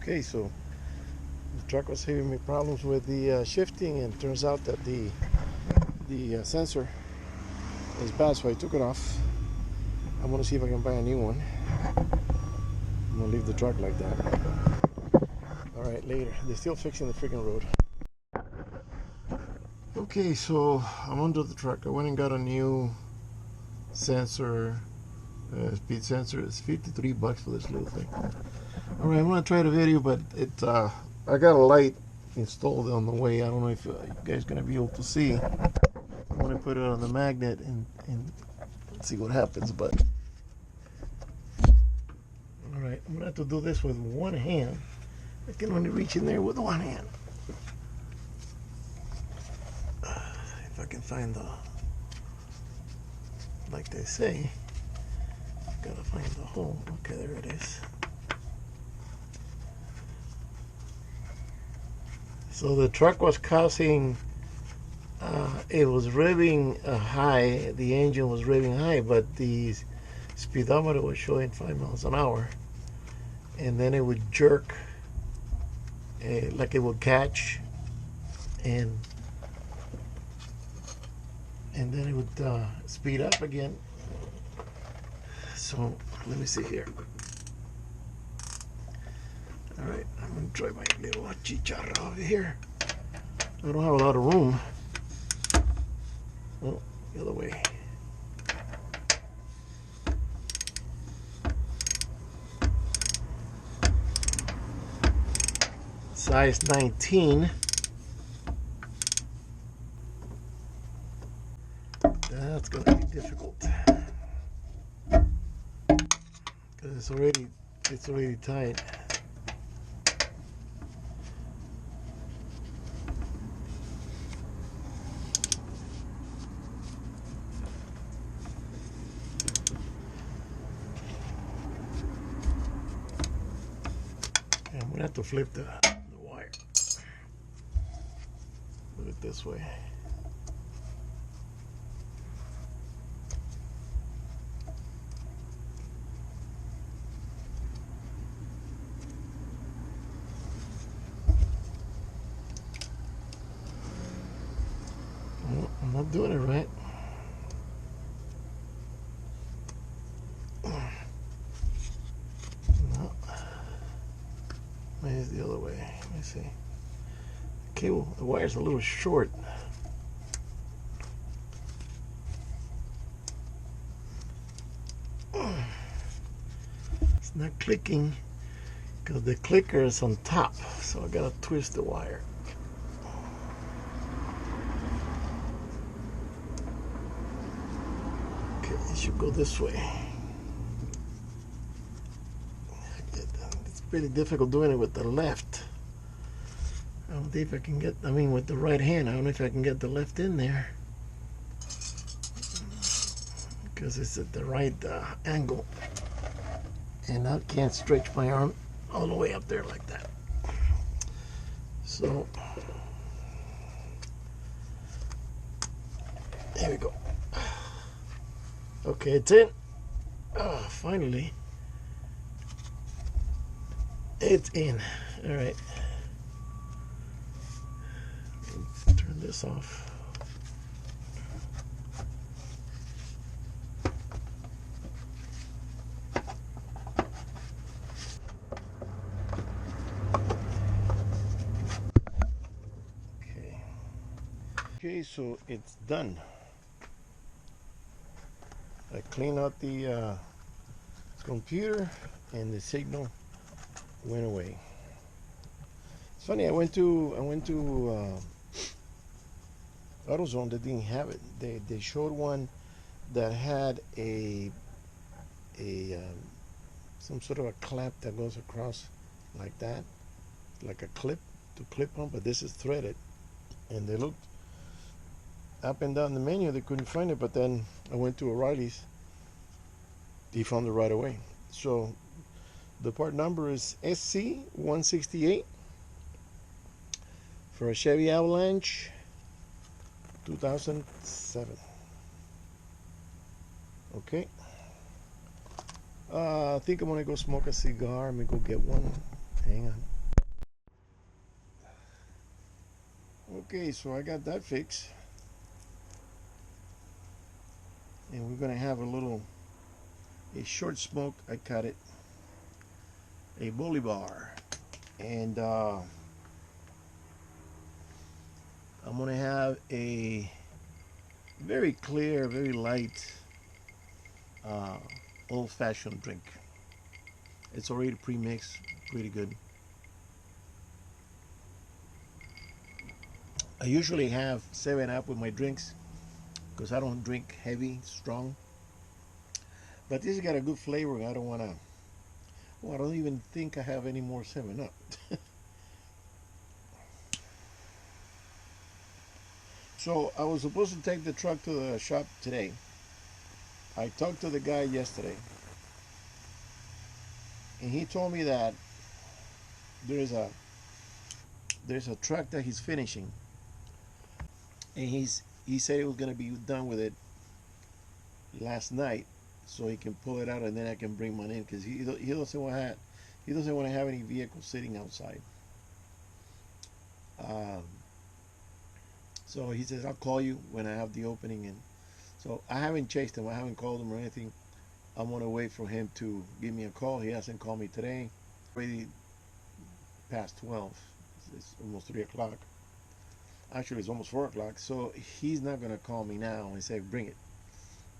Okay, so the truck was having me problems with the shifting, and turns out that the sensor is bad, so I took it off. I'm gonna see if I can buy a new one. I'm gonna leave the truck like that. All right, later. They're still fixing the freaking road. Okay, so I'm under the truck. I went and got a new sensor, speed sensor. It's $53 for this little thing. All right, I'm gonna try the video, but I got a light installed on the way. I don't know if you guys gonna be able to see. I'm gonna put it on the magnet and see what happens. But all right, I'm gonna have to do this with one hand. I can only reach in there with one hand. If I can find the, like they say, gotta find the hole. Okay, there it is. So the truck was causing, it was revving high, the engine was revving high, but the speedometer was showing 5 miles an hour. And then it would jerk, like it would catch, and then it would speed up again. So let me see here. All right, I'm gonna try my little chicharra over here. I don't have a lot of room. Oh, the other way. Size 19. That's gonna be difficult because it's already tight. And I'm gonna have to flip the wire. Put it this way. I'm not doing it right. No. Maybe it's the other way. Let me see. The cable, the wire's a little short. It's not clicking because the clicker is on top, so I gotta twist the wire. Okay, it should go this way. It's pretty difficult doing it with the left. I don't think if I can get, I mean with the right hand, I don't know if I can get the left in there because it's at the right angle, and I can't stretch my arm all the way up there like that. So there we go. Okay, it's in. Oh, finally. It's in. All right. Let's turn this off. Okay, so it's done. I cleaned out the computer, and the signal went away. It's funny. I went to AutoZone. They didn't have it. They showed one that had a some sort of a clamp that goes across like that, like a clip to clip on. But this is threaded, and they looked up and down the menu. They couldn't find it. But then I went to O'Reilly's. They found it right away. So the part number is SC168 for a Chevy Avalanche 2007. Okay. I think I'm gonna go smoke a cigar. I'm gonna go get one. Hang on. Okay, so I got that fixed, and we're gonna have a short smoke. I cut it, a Bolivar, and I'm gonna have a very clear, very light uh, old-fashioned drink. It's already pre-mixed, pretty good. I usually have 7 Up with my drinks because I don't drink heavy, strong. But this has got a good flavor. I don't want to. Well, I don't even think I have any more 7 Up. So I was supposed to take the truck to the shop today. I talked to the guy yesterday, and he told me that there's a there's a truck that he's finishing, and he said he was gonna be done with it last night, so he can pull it out and then I can bring mine in because he doesn't want to have any vehicles sitting outside. Um, so he says I'll call you when I have the opening, and so I haven't chased him. I haven't called him or anything. I'm gonna wait for him to give me a call. He hasn't called me today. Already past 12. It's almost 3 o'clock. Actually, it's almost 4 o'clock. So he's not gonna call me now and say bring it.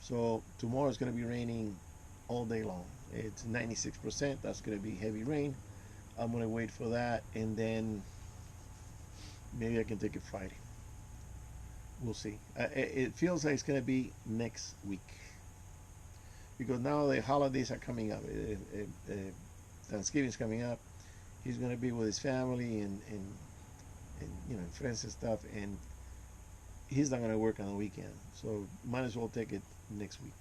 So tomorrow it's gonna be raining all day long. It's 96%. That's gonna be heavy rain. I'm gonna wait for that, and then maybe I can take it Friday. We'll see. It feels like it's gonna be next week because now the holidays are coming up. Thanksgiving's coming up. He's gonna be with his family and friends and stuff, and he's not gonna work on the weekend. So might as well take it next week.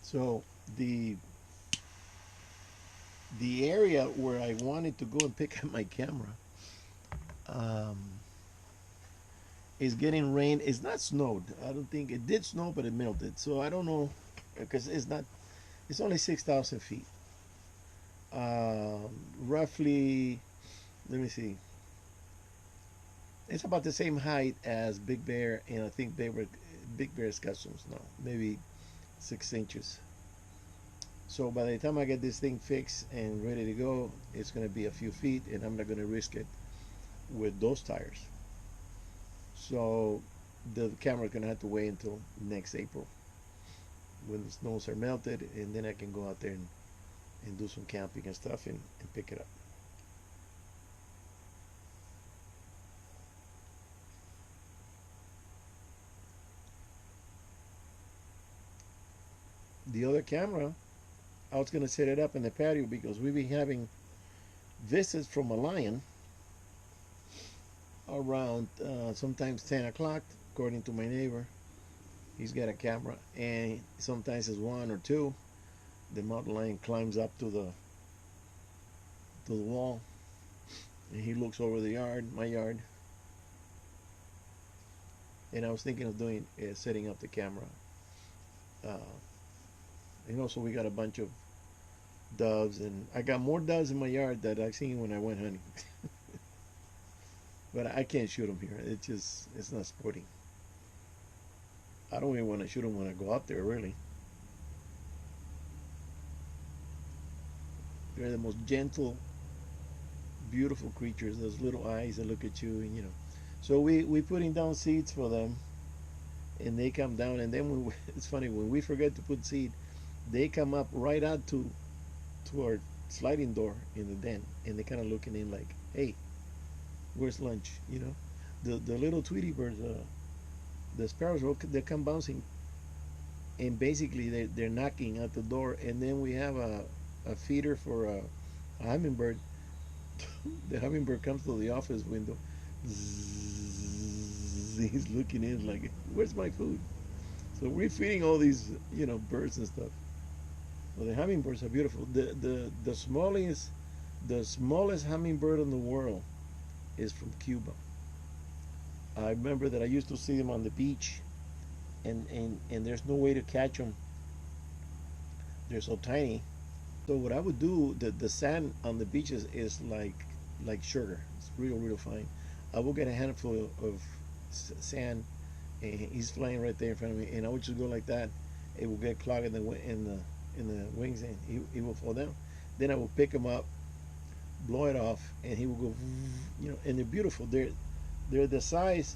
So the the area where I wanted to go and pick up my camera um, is getting rain. It's not snowed. I don't think it did snow, but it melted. So I don't know because it's not. It's only 6,000 feet. Roughly, let me see. It's about the same height as Big Bear, and I think Big Bear's got some snow, maybe 6 inches. So by the time I get this thing fixed and ready to go, it's going to be a few feet, and I'm not going to risk it with those tires. So the camera's going to have to wait until next April when the snows are melted, and then I can go out there and do some camping and stuff and pick it up. The other camera, I was going to set it up in the patio because we've been having visits from a lion around sometimes 10 o'clock, according to my neighbor. He's got a camera, and sometimes it's one or two. The mountain lion climbs up to the wall, and he looks over the yard, my yard. And I was thinking of doing setting up the camera. Uh, and also we got a bunch of doves, and I got more doves in my yard that I seen when I went hunting. But I can't shoot them here. It's not sporting. I don't even want to shoot them when I go out there. Really, they're the most gentle, beautiful creatures. Those little eyes that look at you, and. So we putting down seeds for them, and they come down, and then it's funny when we forget to put seed, they come up right out to our sliding door in the den, and they kind of looking in like, hey, where's lunch? The little Tweety birds, the sparrows, they come bouncing, and basically they're knocking at the door, and then we have a feeder for a hummingbird. The hummingbird comes to the office window. Zzz, he's looking in like, where's my food? So we're feeding all these, birds and stuff. Well, the hummingbirds are beautiful. The smallest hummingbird in the world is from Cuba. I remember that I used to see them on the beach, and there's no way to catch them. They're so tiny, So what I would do, the sand on the beaches is like sugar. It's real fine. I will get a handful of sand, and he's flying right there in front of me, and I would just go like that. It will get clogged in the wings, and he will fall down. Then I will pick him up, blow it off, and he will go, and they're beautiful. They're the size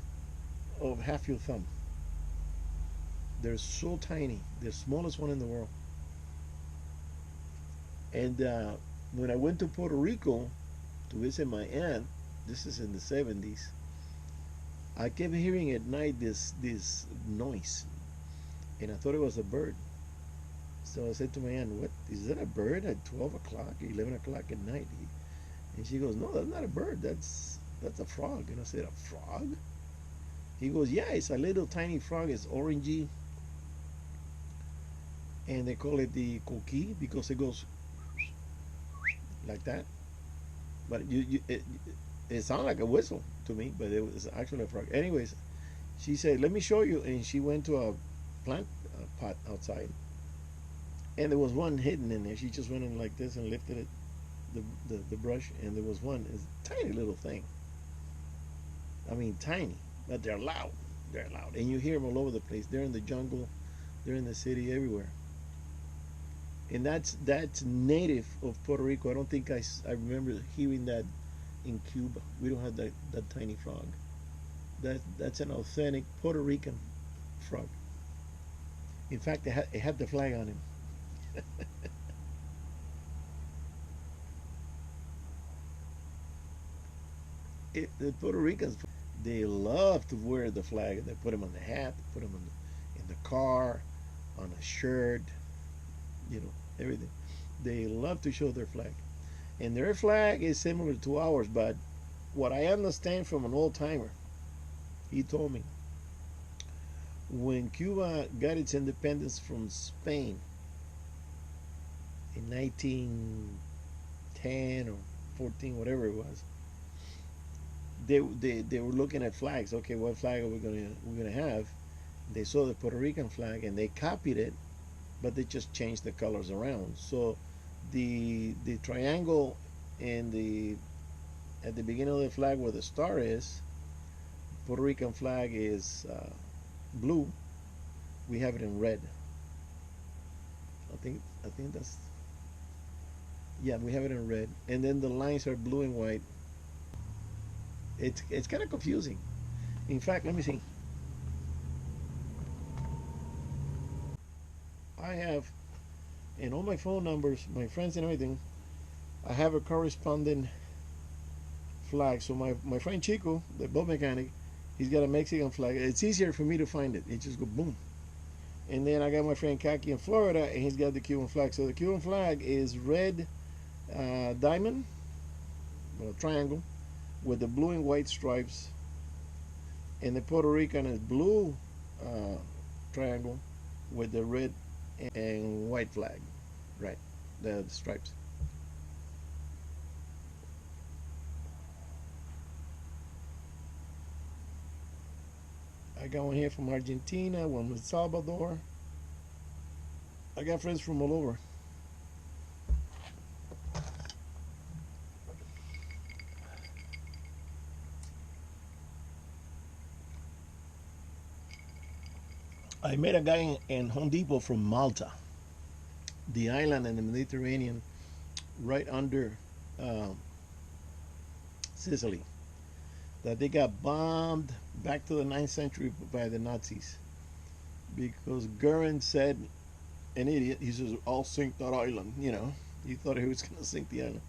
of half your thumb. They're so tiny. They're the smallest one in the world. And when I went to Puerto Rico to visit my aunt, this is in the 70s, I kept hearing at night this noise, and I thought it was a bird. So I said to my aunt, "What is that? A bird at 12 o'clock, 11 o'clock at night?" And she goes, "No, that's not a bird. That's a frog." And I said, "A frog?" He goes, "Yeah, it's a little tiny frog. It's orangey, and they call it the coqui because it goes like that. But it sounded like a whistle to me, but it was actually a frog." Anyways, she said, "Let me show you," and she went to a plant pot outside, and there was one hidden in there. She just went in like this and lifted it, the brush, and there was one, a tiny little thing. I mean, tiny, but they're loud. They're loud, and you hear them all over the place. They're in the jungle, they're in the city, everywhere. And that's native of Puerto Rico. I don't think I remember hearing that in Cuba. We don't have that tiny frog. That's an authentic Puerto Rican frog. In fact, it had the flag on him. The Puerto Ricans, they love to wear the flag. They put them on the hat, they put them in the car, on a shirt, everything. They love to show their flag. And their flag is similar to ours, but what I understand from an old timer, he told me when Cuba got its independence from Spain in 1910 or 14, whatever it was, they were looking at flags. Okay, what flag are we gonna have? They saw the Puerto Rican flag and they copied it, but they just changed the colors around. So the triangle in the at the beginning of the flag where the star is, Puerto Rican flag is blue. We have it in red. I think that's, yeah. We have it in red, and then the lines are blue and white. It's kind of confusing. In fact, let me see. I have in all my phone numbers, my friends and everything. I have a corresponding flag. So my friend Chico, the boat mechanic, he's got a Mexican flag. It's easier for me to find it. It just go boom. And then I got my friend Kaki in Florida, and he's got the Cuban flag. So the Cuban flag is red diamond, well, triangle, with the blue and white stripes. And the Puerto Rican is blue uh, triangle with the red and white flag, right? The stripes. I got one here from Argentina, one from El Salvador. I got friends from all over. I met a guy in Home Depot from Malta, the island in the Mediterranean, right under um, Sicily, that they got bombed back to the 9th century by the Nazis because Goering said, an idiot, he says, "I'll sink that island." He thought he was going to sink the island.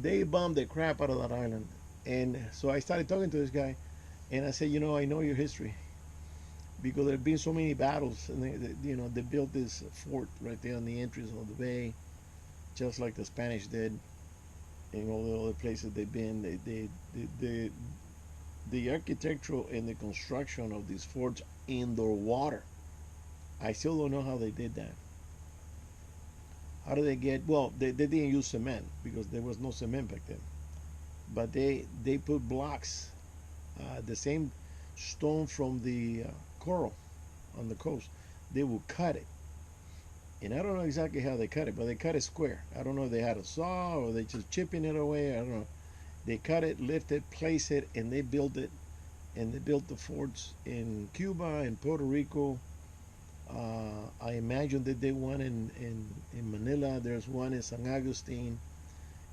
They bombed the crap out of that island. And so I started talking to this guy, and I said, I know your history because there have been so many battles, and they built this fort right there on the entrance of the bay, just like the Spanish did, and all the other places they've been. The architectural and the construction of these forts underwater. I still don't know how they did that. How did they get? Well, they didn't use cement because there was no cement back then. But they put blocks, the same stone from the coral on the coast. They will cut it And I don't know exactly how they cut it, but they cut it square. I don't know if they had a saw or they just chipping it away. I don't know. They cut it, lift it, place it, and they built it. And they built the forts in Cuba and Puerto Rico. I imagine that they one in Manila. There's one in San Agustin.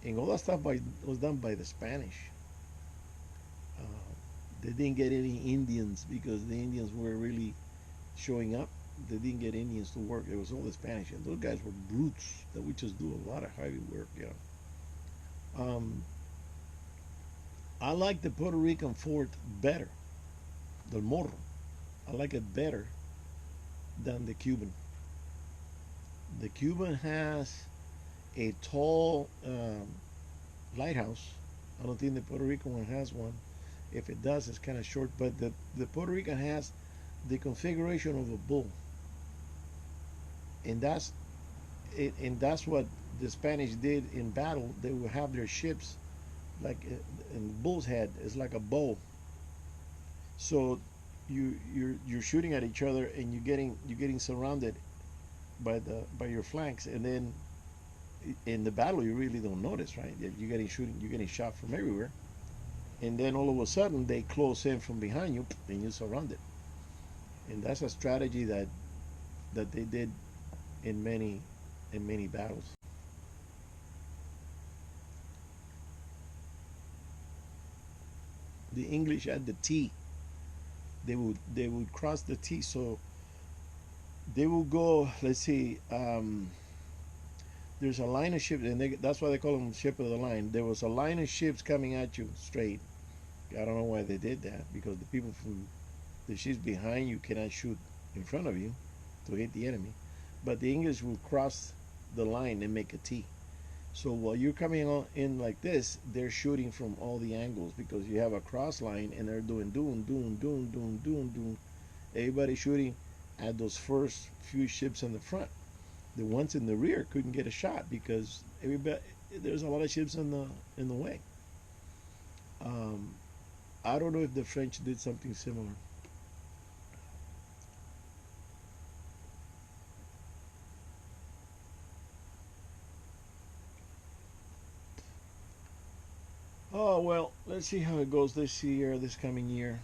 And all that stuff was done by the Spanish. Uh, they didn't get any Indians because the Indians were really showing up. They didn't get Indians to work. It was all the Spanish, and those guys were brutes that would just do a lot of heavy work. Um, I like the Puerto Rican fort better, the Morro. I like it better than the Cuban. The Cuban has a tall lighthouse. I don't think the Puerto Rican one has one. If it does, it's kind of short. But the Puerto Rican has the configuration of a bull, and that's what the Spanish did in battle. They would have their ships like in the bull's head is like a bow. So you're shooting at each other, and you're getting surrounded by your flanks, and then in the battle you really don't notice, right? You're getting shot from everywhere, and then all of a sudden they close in from behind you, and you're surrounded. And that's a strategy that they did in many battles. The English had the T. They would cross the T, so they will go. Let's see. There's a line of ships, and that's why they call them ship of the line. There was a line of ships coming at you straight. I don't know why they did that, because the people from the ships behind you cannot shoot in front of you to hit the enemy. But the English will cross the line and make a T. So while you're coming on in like this, they're shooting from all the angles because you have a cross line, and they're doing doon doon doon doon doon doon. Everybody shooting at those first few ships in the front. The ones in the rear couldn't get a shot because everybody there's a lot of ships in the way. Um, I don't know if the French did something similar. Oh well, let's see how it goes this year, this coming year.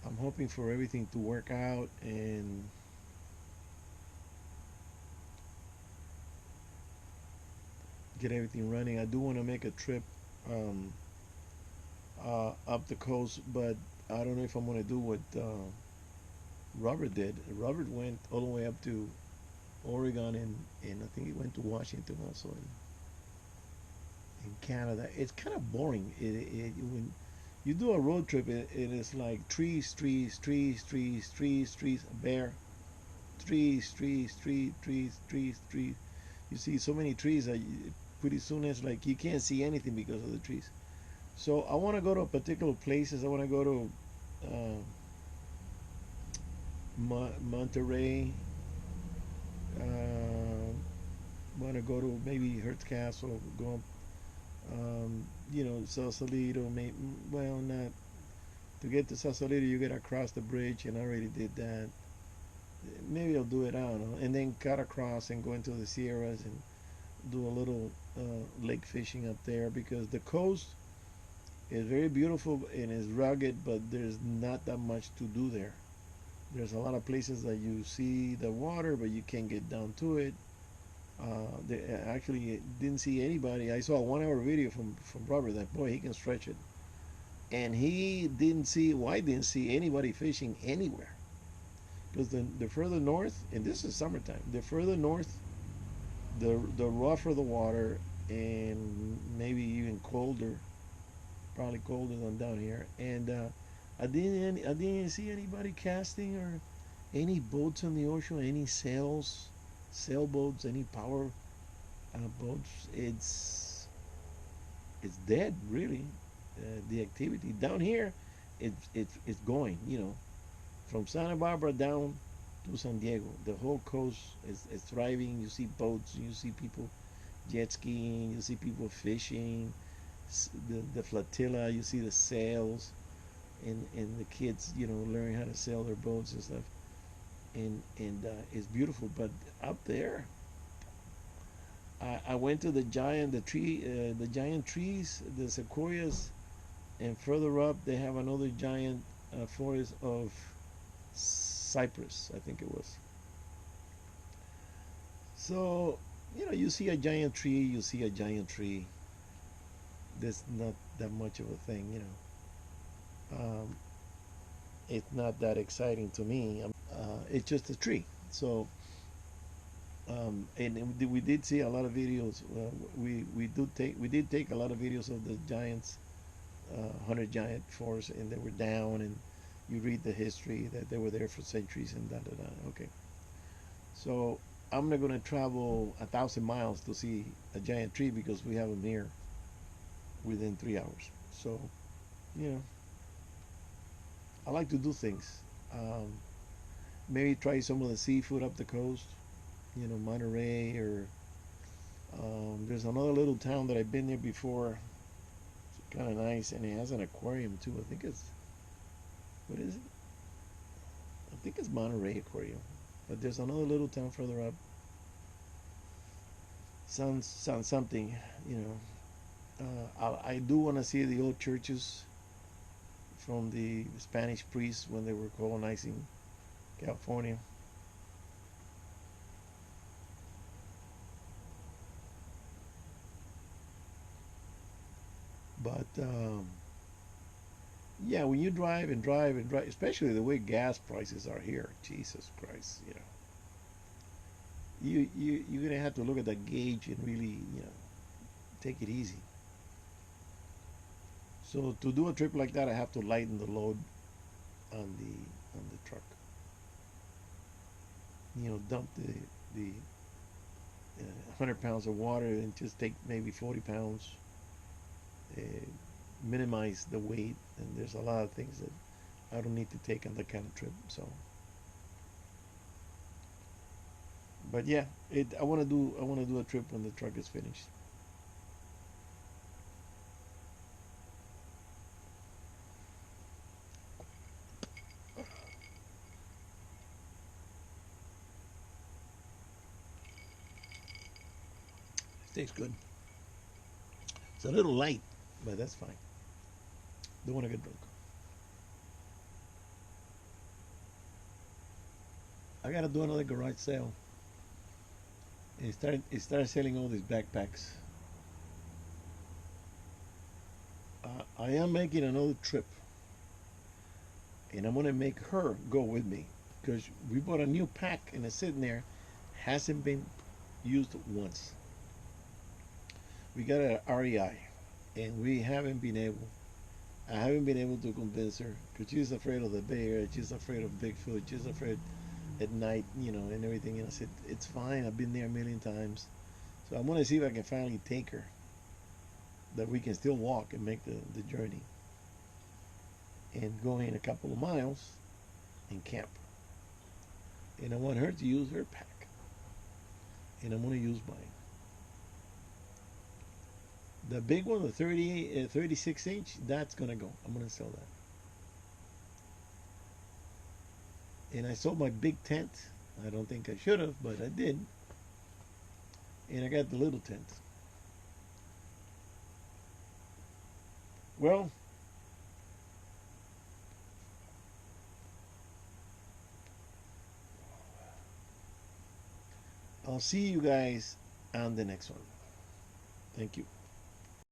I'm hoping for everything to work out and get everything running. I do want to make a trip um, up the coast, but I don't know if I'm going to do what Robert did. Robert went all the way up to Oregon, and I think he went to Washington also in Canada. It's kind of boring. When you do a road trip, it is like trees, trees, trees, trees, trees, trees, a bear, trees, trees, trees, trees, trees, trees. You see so many trees that pretty soon it's like you can't see anything because of the trees. So I want to go to particular places. I want to go to uh, Monterey. Want to go to maybe Hearst Castle. Go, Sausalito. Maybe, well, not to get to Sausalito. You gotta cross the bridge, and I already did that. Maybe I'll do it. I don't know. And then cut across and go into the Sierras and do a little lake fishing up there because the coast is very beautiful and is rugged, but there's not that much to do there. There's a lot of places that you see the water, but you can't get down to it. They actually didn't see anybody. I saw a 1 hour video from Robert that boy he can stretch it, and he didn't see. Well, I didn't see anybody fishing anywhere because the further north, and this is summertime, the further north, the rougher the water, and maybe even colder, probably colder than down here. And I didn't see anybody casting or any boats in the ocean, any sailboats, any power boats. It's dead, really. The activity down here, it's going. From Santa Barbara down to San Diego, the whole coast is thriving. You see boats, you see people jet skiing, you see people fishing, the flotilla, you see the sails, and the kids, learning how to sail their boats and stuff. and it's beautiful. But up there, I went to the giant trees, the sequoias, and further up they have another giant forest of cypress, I think it was. So, you see a giant tree, you see a giant tree. That's not that much of a thing, it's not that exciting to me. It's just a tree. So, and we did see a lot of videos. We did take a lot of videos of the giants, 100 giant forests, and they were down. And you read the history that they were there for centuries and da da da. Okay, so I'm not gonna travel 1,000 miles to see a giant tree because we have them here within 3 hours. So, you know, I like to do things. Um, Maybe try some of the seafood up the coast. Monterey, or there's another little town that I've been there before. It's kind of nice, and it has an aquarium too. I think it's what is it? I think it's Monterey Aquarium. But there's another little town further up. Sounds something, you know. I do want to see the old churches from the Spanish priests when they were colonizing California. But yeah, when you drive and drive and drive, especially the way gas prices are here, Jesus Christ, you're gonna have to look at the gauge and really, take it easy. So to do a trip like that, I have to lighten the load on the truck. Dump the 100 pounds of water and just take maybe 40 pounds. Uh, Minimize the weight, and there's a lot of things that I don't need to take on that kind of trip. So, but yeah, I want to do a trip when the truck is finished. It tastes good. It's a little light, but that's fine. Don't want to get drunk. I gotta do another garage sale. And it started selling all these backpacks. I am making another trip, and I'm gonna make her go with me because we bought a new pack and it's sitting there, hasn't been used once. We got it at REI, and we haven't been able. I haven't been able to convince her because she's afraid of the bear. She's afraid of Bigfoot. She's afraid at night, and everything. And I said, it's fine. I've been there a million times. So I'm gonna see if I can finally take her, that we can still walk and make the journey and go in a couple of miles and camp. And I want her to use her pack, and I'm gonna use mine. The big one, the 36 inch, that's gonna go. I'm gonna sell that. And I sold my big tent. I don't think I should have, but I did. And I got the little tent. Well, I'll see you guys on the next one. Thank you.